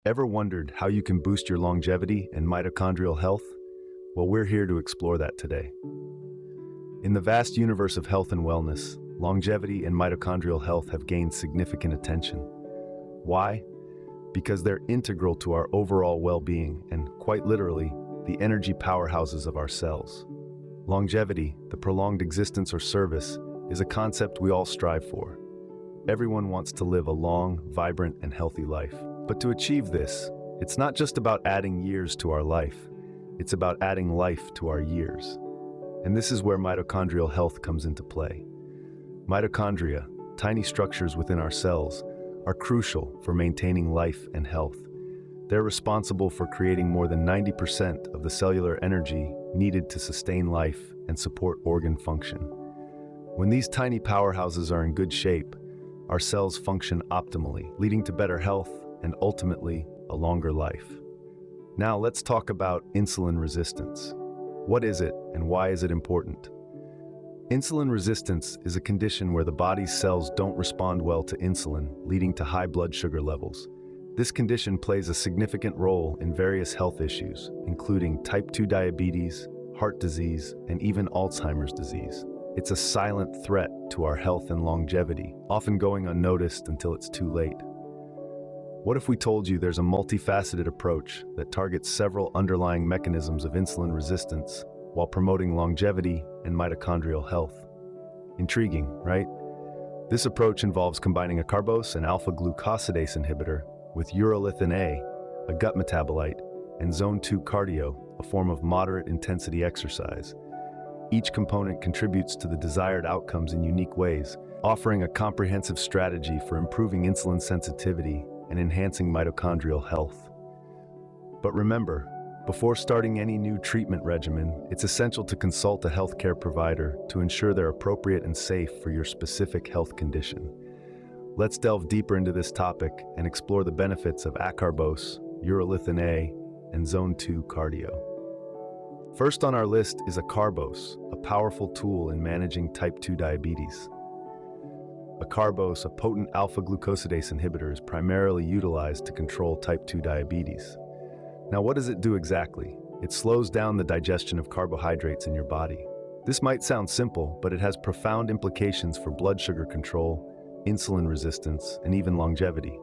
Ever wondered how you can boost your longevity and mitochondrial health? Well, we're here to explore that today. In the vast universe of health and wellness, longevity and mitochondrial health have gained significant attention. Why? Because they're integral to our overall well-being and, quite literally, the energy powerhouses of our cells. Longevity, the prolonged existence or service, is a concept we all strive for. Everyone wants to live a long, vibrant, and healthy life. But to achieve this, it's not just about adding years to our life, it's about adding life to our years. And this is where mitochondrial health comes into play. Mitochondria, tiny structures within our cells, are crucial for maintaining life and health. They're responsible for creating more than 90% of the cellular energy needed to sustain life and support organ function. When these tiny powerhouses are in good shape, our cells function optimally, leading to better health and ultimately a longer life. Now let's talk about insulin resistance. What is it and why is it important? Insulin resistance is a condition where the body's cells don't respond well to insulin, leading to high blood sugar levels. This condition plays a significant role in various health issues, including type 2 diabetes, heart disease, and even Alzheimer's disease. It's a silent threat to our health and longevity, often going unnoticed until it's too late. What if we told you there's a multifaceted approach that targets several underlying mechanisms of insulin resistance while promoting longevity and mitochondrial health? Intriguing, right? This approach involves combining Acarbose, an alpha-glucosidase inhibitor, with Urolithin A gut metabolite, and Zone 2 cardio, a form of moderate-intensity exercise. Each component contributes to the desired outcomes in unique ways, offering a comprehensive strategy for improving insulin sensitivity and enhancing mitochondrial health. But remember, before starting any new treatment regimen, it's essential to consult a healthcare provider to ensure they're appropriate and safe for your specific health condition. Let's delve deeper into this topic and explore the benefits of Acarbose, Urolithin A, and Zone 2 cardio. First on our list is Acarbose, a powerful tool in managing type 2 diabetes. Acarbose, a potent alpha-glucosidase inhibitor, is primarily utilized to control type 2 diabetes. Now, what does it do exactly? It slows down the digestion of carbohydrates in your body. This might sound simple, but it has profound implications for blood sugar control, insulin resistance, and even longevity.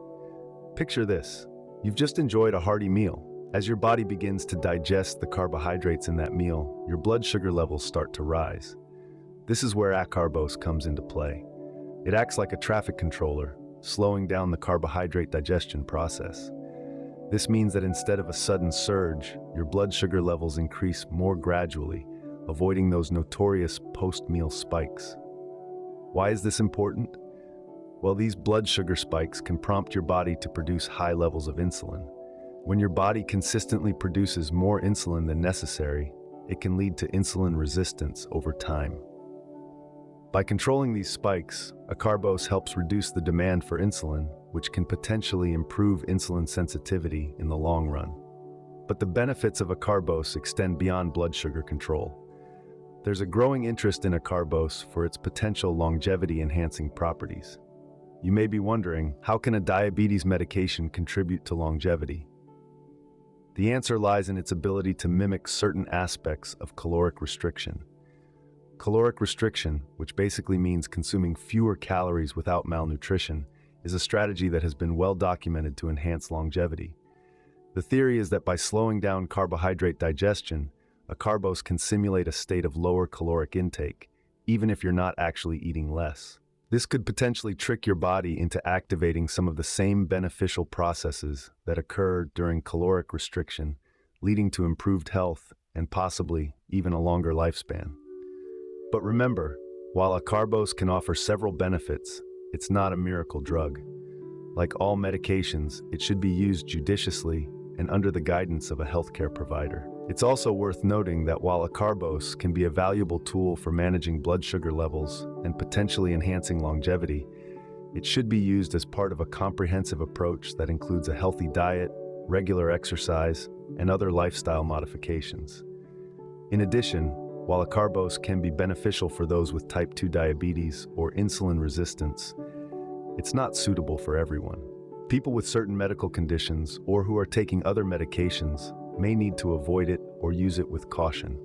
Picture this. You've just enjoyed a hearty meal. As your body begins to digest the carbohydrates in that meal, your blood sugar levels start to rise. This is where Acarbose comes into play. It acts like a traffic controller, slowing down the carbohydrate digestion process. This means that instead of a sudden surge, your blood sugar levels increase more gradually, avoiding those notorious post-meal spikes. Why is this important? Well, these blood sugar spikes can prompt your body to produce high levels of insulin. When your body consistently produces more insulin than necessary, it can lead to insulin resistance over time. By controlling these spikes, Acarbose helps reduce the demand for insulin, which can potentially improve insulin sensitivity in the long run. But the benefits of Acarbose extend beyond blood sugar control. There's a growing interest in Acarbose for its potential longevity-enhancing properties. You may be wondering, how can a diabetes medication contribute to longevity? The answer lies in its ability to mimic certain aspects of caloric restriction. Caloric restriction, which basically means consuming fewer calories without malnutrition, is a strategy that has been well documented to enhance longevity. The theory is that by slowing down carbohydrate digestion, Acarbose can simulate a state of lower caloric intake, even if you're not actually eating less. This could potentially trick your body into activating some of the same beneficial processes that occur during caloric restriction, leading to improved health and possibly even a longer lifespan. But remember, while Acarbose can offer several benefits, it's not a miracle drug. Like all medications, it should be used judiciously and under the guidance of a healthcare provider. It's also worth noting that while Acarbose can be a valuable tool for managing blood sugar levels and potentially enhancing longevity, it should be used as part of a comprehensive approach that includes a healthy diet, regular exercise, and other lifestyle modifications. In addition, while Acarbose can be beneficial for those with type 2 diabetes or insulin resistance, it's not suitable for everyone. People with certain medical conditions or who are taking other medications may need to avoid it or use it with caution.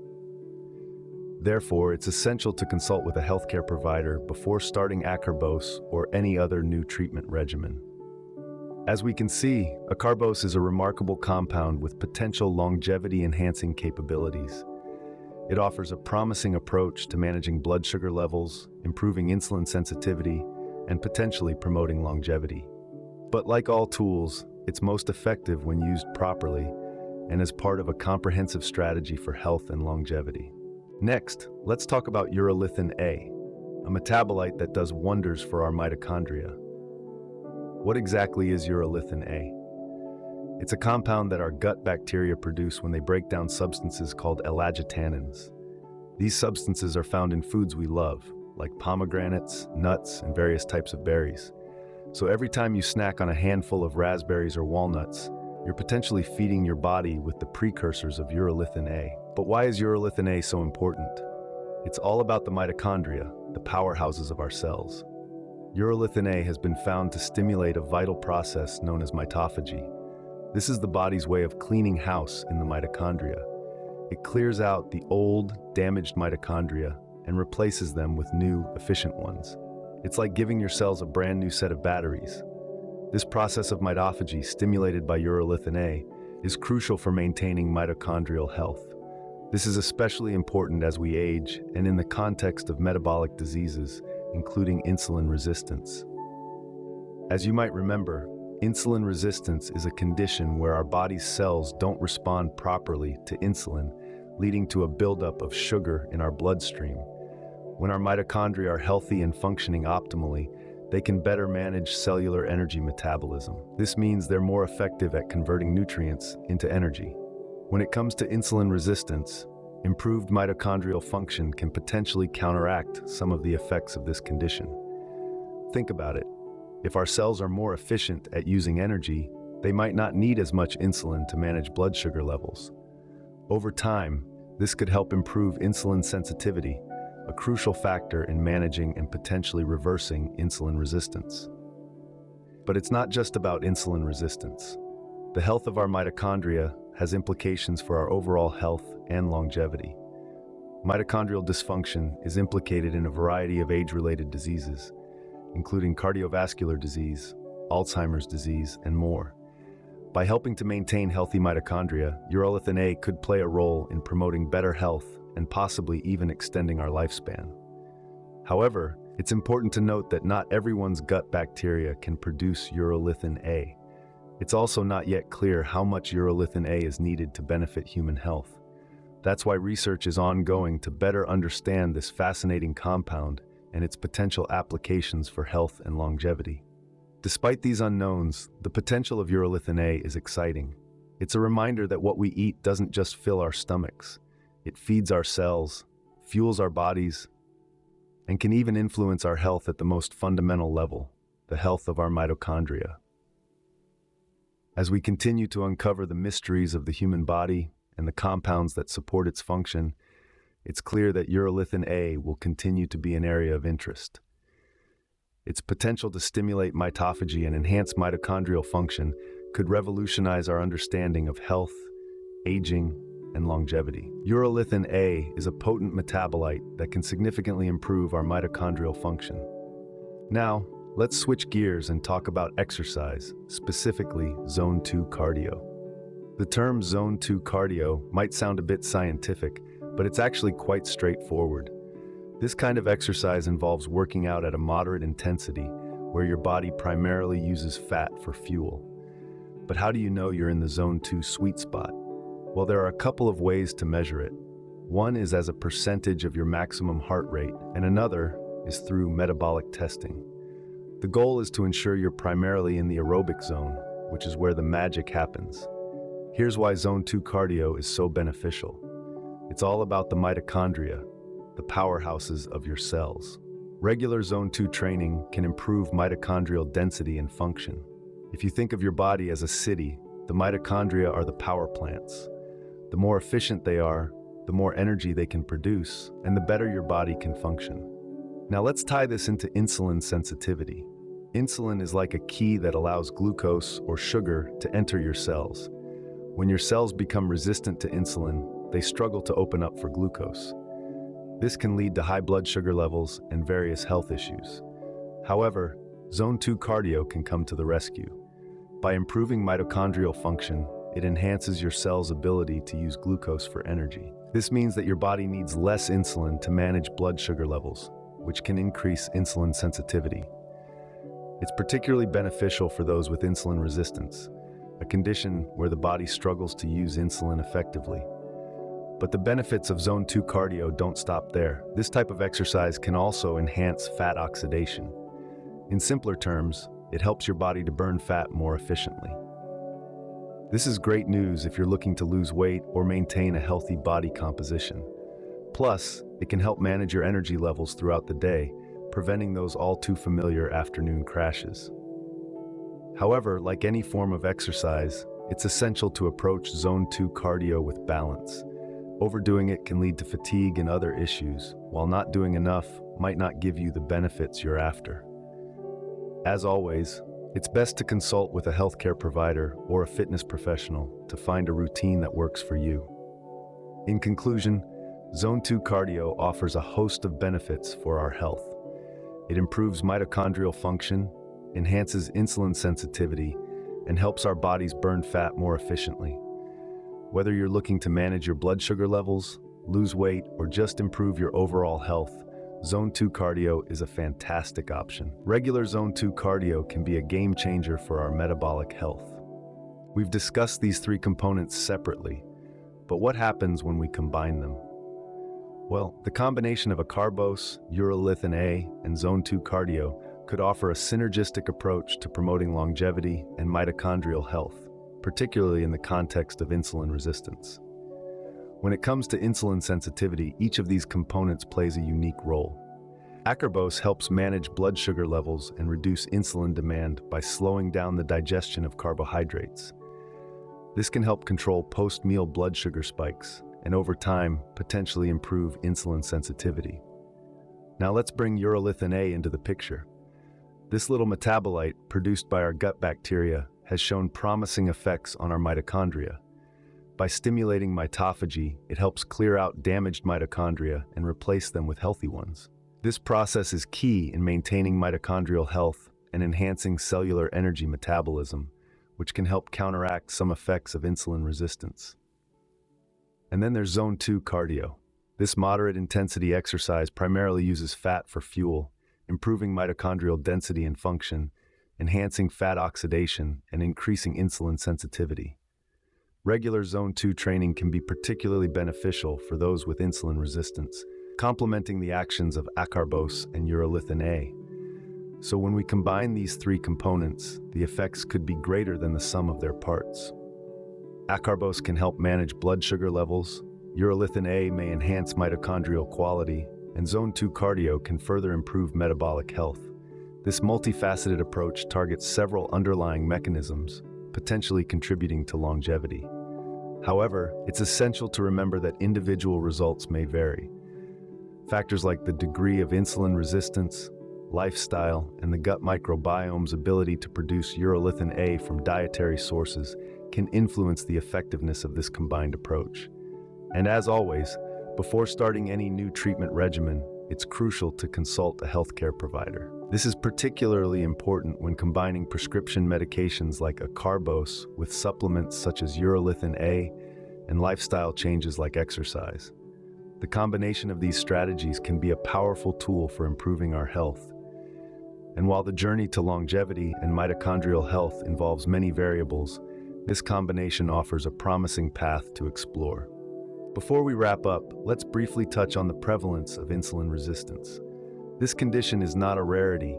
Therefore, it's essential to consult with a healthcare provider before starting Acarbose or any other new treatment regimen. As we can see, Acarbose is a remarkable compound with potential longevity-enhancing capabilities. It offers a promising approach to managing blood sugar levels, improving insulin sensitivity, and potentially promoting longevity. But like all tools, it's most effective when used properly and as part of a comprehensive strategy for health and longevity. Next, let's talk about Urolithin A, a metabolite that does wonders for our mitochondria. What exactly is Urolithin A? It's a compound that our gut bacteria produce when they break down substances called elagitannins. These substances are found in foods we love, like pomegranates, nuts, and various types of berries. So every time you snack on a handful of raspberries or walnuts, you're potentially feeding your body with the precursors of Urolithin A. But why is Urolithin A so important? It's all about the mitochondria, the powerhouses of our cells. Urolithin A has been found to stimulate a vital process known as mitophagy. This is the body's way of cleaning house in the mitochondria. It clears out the old, damaged mitochondria and replaces them with new, efficient ones. It's like giving your cells a brand new set of batteries. This process of mitophagy, stimulated by Urolithin A, is crucial for maintaining mitochondrial health. This is especially important as we age and in the context of metabolic diseases, including insulin resistance. As you might remember, insulin resistance is a condition where our body's cells don't respond properly to insulin, leading to a buildup of sugar in our bloodstream. When our mitochondria are healthy and functioning optimally, they can better manage cellular energy metabolism. This means they're more effective at converting nutrients into energy. When it comes to insulin resistance, improved mitochondrial function can potentially counteract some of the effects of this condition. Think about it. If our cells are more efficient at using energy, they might not need as much insulin to manage blood sugar levels. Over time, this could help improve insulin sensitivity, a crucial factor in managing and potentially reversing insulin resistance. But it's not just about insulin resistance. The health of our mitochondria has implications for our overall health and longevity. Mitochondrial dysfunction is implicated in a variety of age-related diseases, including cardiovascular disease, Alzheimer's disease, and more. By helping to maintain healthy mitochondria, Urolithin A could play a role in promoting better health and possibly even extending our lifespan. However, it's important to note that not everyone's gut bacteria can produce Urolithin A. It's also not yet clear how much Urolithin A is needed to benefit human health. That's why research is ongoing to better understand this fascinating compound and its potential applications for health and longevity. Despite these unknowns, the potential of Urolithin A is exciting. It's a reminder that what we eat doesn't just fill our stomachs. It feeds our cells, fuels our bodies, and can even influence our health at the most fundamental level, the health of our mitochondria. As we continue to uncover the mysteries of the human body and the compounds that support its function, it's clear that Urolithin A will continue to be an area of interest. Its potential to stimulate mitophagy and enhance mitochondrial function could revolutionize our understanding of health, aging, and longevity. Urolithin A is a potent metabolite that can significantly improve our mitochondrial function. Now, let's switch gears and talk about exercise, specifically Zone 2 cardio. The term Zone 2 cardio might sound a bit scientific, but it's actually quite straightforward. This kind of exercise involves working out at a moderate intensity, where your body primarily uses fat for fuel. But how do you know you're in the Zone 2 sweet spot? Well, there are a couple of ways to measure it. One is as a percentage of your maximum heart rate, and another is through metabolic testing. The goal is to ensure you're primarily in the aerobic zone, which is where the magic happens. Here's why Zone 2 cardio is so beneficial. It's all about the mitochondria, the powerhouses of your cells. Regular Zone 2 training can improve mitochondrial density and function. If you think of your body as a city, the mitochondria are the power plants. The more efficient they are, the more energy they can produce, and the better your body can function. Now let's tie this into insulin sensitivity. Insulin is like a key that allows glucose or sugar to enter your cells. When your cells become resistant to insulin, they struggle to open up for glucose. This can lead to high blood sugar levels and various health issues. However, Zone 2 cardio can come to the rescue. By improving mitochondrial function, it enhances your cell's ability to use glucose for energy. This means that your body needs less insulin to manage blood sugar levels, which can increase insulin sensitivity. It's particularly beneficial for those with insulin resistance, a condition where the body struggles to use insulin effectively. But the benefits of Zone 2 cardio don't stop there. This type of exercise can also enhance fat oxidation. In simpler terms, it helps your body to burn fat more efficiently. This is great news if you're looking to lose weight or maintain a healthy body composition. Plus, it can help manage your energy levels throughout the day, preventing those all too familiar afternoon crashes. However, like any form of exercise, it's essential to approach Zone 2 cardio with balance. Overdoing it can lead to fatigue and other issues, while not doing enough might not give you the benefits you're after. As always, it's best to consult with a healthcare provider or a fitness professional to find a routine that works for you. In conclusion, Zone 2 cardio offers a host of benefits for our health. It improves mitochondrial function, enhances insulin sensitivity, and helps our bodies burn fat more efficiently. Whether you're looking to manage your blood sugar levels, lose weight, or just improve your overall health, Zone 2 cardio is a fantastic option. Regular Zone 2 cardio can be a game changer for our metabolic health. We've discussed these three components separately, but what happens when we combine them? Well, the combination of Acarbose, Urolithin A, and Zone 2 cardio could offer a synergistic approach to promoting longevity and mitochondrial health, particularly in the context of insulin resistance. When it comes to insulin sensitivity, each of these components plays a unique role. Acarbose helps manage blood sugar levels and reduce insulin demand by slowing down the digestion of carbohydrates. This can help control post-meal blood sugar spikes and over time potentially improve insulin sensitivity. Now let's bring Urolithin A into the picture. This little metabolite produced by our gut bacteria has shown promising effects on our mitochondria. By stimulating mitophagy, it helps clear out damaged mitochondria and replace them with healthy ones. This process is key in maintaining mitochondrial health and enhancing cellular energy metabolism, which can help counteract some effects of insulin resistance. And then there's Zone 2 cardio. This moderate intensity exercise primarily uses fat for fuel, improving mitochondrial density and function, enhancing fat oxidation, and increasing insulin sensitivity. Regular Zone 2 training can be particularly beneficial for those with insulin resistance, complementing the actions of Acarbose and Urolithin A. So when we combine these three components, the effects could be greater than the sum of their parts. Acarbose can help manage blood sugar levels, Urolithin A may enhance mitochondrial quality, and Zone 2 cardio can further improve metabolic health. This multifaceted approach targets several underlying mechanisms, potentially contributing to longevity. However, it's essential to remember that individual results may vary. Factors like the degree of insulin resistance, lifestyle, and the gut microbiome's ability to produce Urolithin A from dietary sources can influence the effectiveness of this combined approach. And as always, before starting any new treatment regimen, it's crucial to consult a healthcare provider. This is particularly important when combining prescription medications like Acarbose with supplements such as Urolithin A and lifestyle changes like exercise. The combination of these strategies can be a powerful tool for improving our health. And while the journey to longevity and mitochondrial health involves many variables, this combination offers a promising path to explore. Before we wrap up, let's briefly touch on the prevalence of insulin resistance. This condition is not a rarity,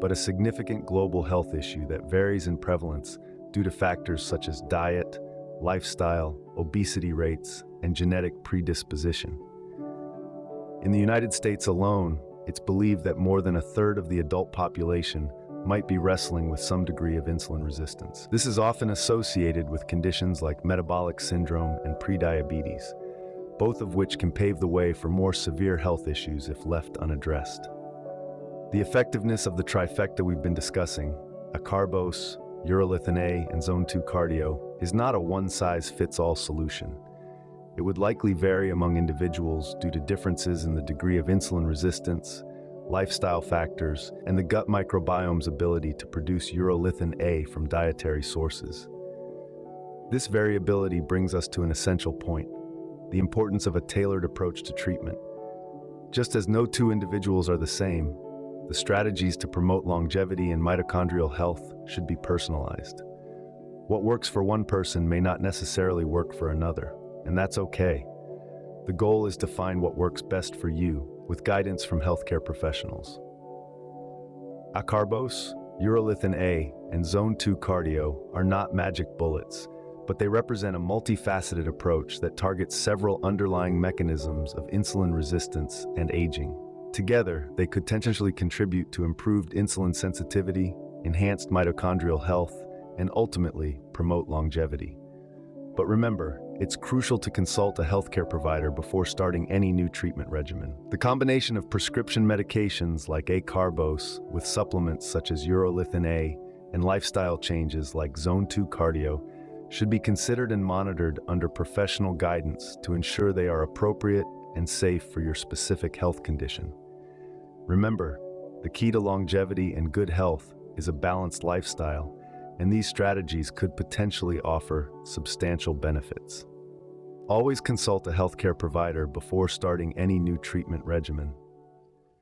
but a significant global health issue that varies in prevalence due to factors such as diet, lifestyle, obesity rates, and genetic predisposition. In the United States alone, it's believed that more than a third of the adult population might be wrestling with some degree of insulin resistance. This is often associated with conditions like metabolic syndrome and prediabetes, both of which can pave the way for more severe health issues if left unaddressed. The effectiveness of the trifecta we've been discussing, Acarbose, Urolithin A, and Zone 2 cardio, is not a one-size-fits-all solution. It would likely vary among individuals due to differences in the degree of insulin resistance, lifestyle factors, and the gut microbiome's ability to produce Urolithin A from dietary sources. This variability brings us to an essential point: the importance of a tailored approach to treatment. Just as no two individuals are the same, the strategies to promote longevity and mitochondrial health should be personalized. What works for one person may not necessarily work for another, and that's okay. The goal is to find what works best for you, with guidance from healthcare professionals. Acarbose, Urolithin A, and Zone 2 cardio are not magic bullets, but they represent a multifaceted approach that targets several underlying mechanisms of insulin resistance and aging. Together, they could potentially contribute to improved insulin sensitivity, enhanced mitochondrial health, and ultimately promote longevity. But remember, it's crucial to consult a healthcare provider before starting any new treatment regimen. The combination of prescription medications like Acarbose with supplements such as Urolithin A and lifestyle changes like Zone 2 cardio should be considered and monitored under professional guidance to ensure they are appropriate and safe for your specific health condition. Remember, the key to longevity and good health is a balanced lifestyle, and these strategies could potentially offer substantial benefits. Always consult a healthcare provider before starting any new treatment regimen.